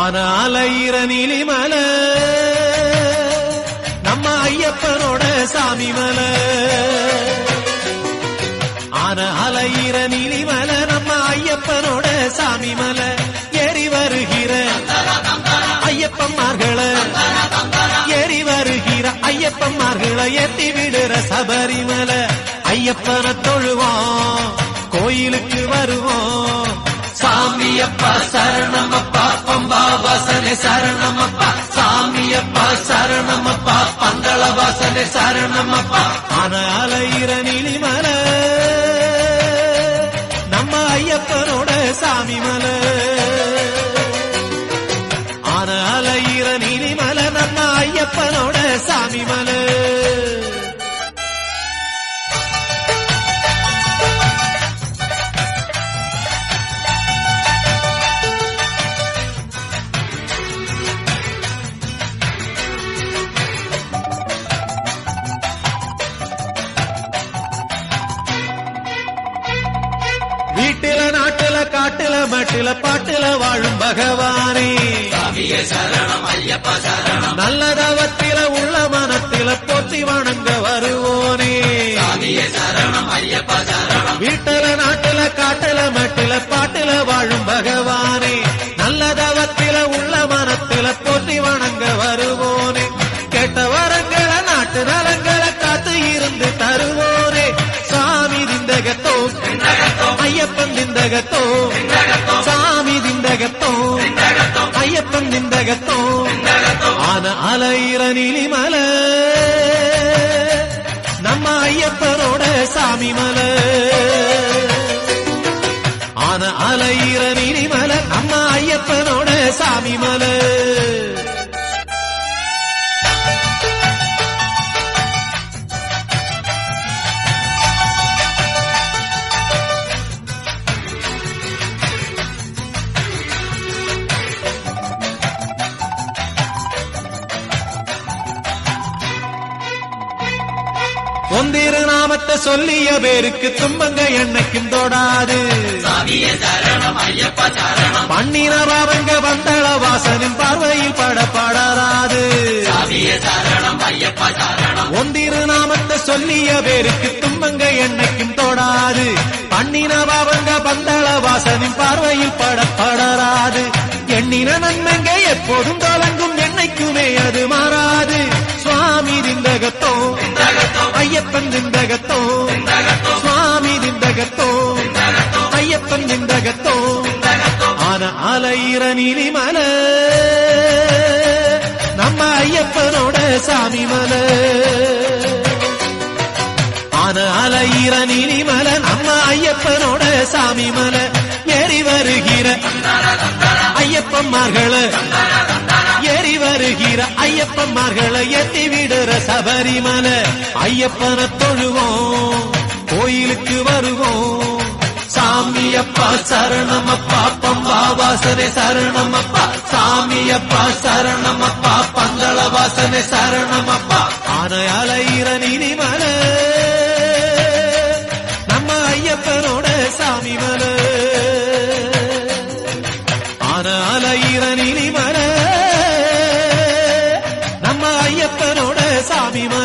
ஆன அலையிற நீலிமலை நம்ம ஐயப்பனோட சாமி மலை. ஆன அலையிற நீலிமலை நம்ம ஐயப்பனோட சாமி மலை. ஏறி வருகிற ஐயப்பன்மார்களை ஏறி வருகிற ஐயப்பன்மார்களை ஏத்தி விடுற சபரிமலை. ஐயப்பனை தொழுவோம் கோயிலுக்கு வருவோம். சாமியப்பா சரணமப்பா பம்பா வாசனை சரணமப்பா. சாமியப்பா சரணமப்பா பந்தள வாசனை சரணமப்பா. ஆன அலையிற நீலிமலை நம்ம ஐயப்பனோட சாமி மலை. ஆன அலையிற நீலிமலை நம்ம ஐயப்பனோட சாமி மலை. வீட்டில நாட்டுல காட்டுல மட்டில பாட்டுல வாழும் பகவானே சரணம் ஐயப்பா சரணம். நல்ல தவத்தில உள்ள மனத்தில போற்றி வணங்க வருவோனே சரணம் ஐயப்பா சரணம். வீட்டில நாட்டுல காட்டுல மட்டில பாட்டுல வாழும் பகவானே நல்ல தவத்தில உள்ள மனத்தில போற்றி வணங்க வருவோனே. கேட்ட வரங்களை நாட்டு நலங்களை காத்து இருந்து தருவோனே. சாமி திந்தகத்தோ ஐயப்பன் திந்தகத்தோ. சாமி திந்தகத்தோ ஐயப்பன் திந்தகத்தோ. ஆன அலையிற நீலிமலை நம்ம ஐயப்பனோட சாமி மலை. ஆன அலையிற நீலிமலை நம்ம ஐயப்பனோட சாமி மலை. ஒந்திரு நாமத்தை சொல்லிய பேருக்கு துன்பங்க என்னைக்கும் தொடாது. பண்ணின பாவங்க வந்தள வாசனின் பார்வையில் படப்படாது. ஒந்திரு நாமத்தை சொல்லிய பேருக்கு துன்பங்க என்னைக்கும் தொடாது. பண்ணின பாவங்க வந்தள வாசனின் பார்வையில் படப்படாது. எண்ணின நன்மைங்க எப்போதும் தொடங்கும் என்னைக்குமே அது மாறாது. சுவாமி திந்தகத்தோ ஐயப்பன் திந்தகத்தோ. சுவாமி திந்தகத்தோ ஐயப்பன் திந்தகத்தோ. ஆன அலையிற நீலிமலை நம்ம ஐயப்பனோட சாமி மலை. ஆன அலையிற நீலிமலை நம்ம ஐயப்பனோட சாமி மலை. ஏறி வருகிற ஐயப்பன்மார்களை ஏறி வருகிற ஐயப்பன்மார்களை ஏத்தி விடுற சபரிமலை. ஐயப்பனை தொழுவோம் கோயிலுக்கு வருவோம். சாமியப்பா சரணமப்பா பம்பா வாசனை சரணமப்பா. சாமியப்பா சரணமப்பா பந்தள வாசனை சரணமப்பா. ஆன அலையிற நீலிமலை நம்ம ஐயப்பனோட சாமி மலை. ஆன அலையிற நீலிமலை நம்ம ஐயப்பனோட சாமி மலை.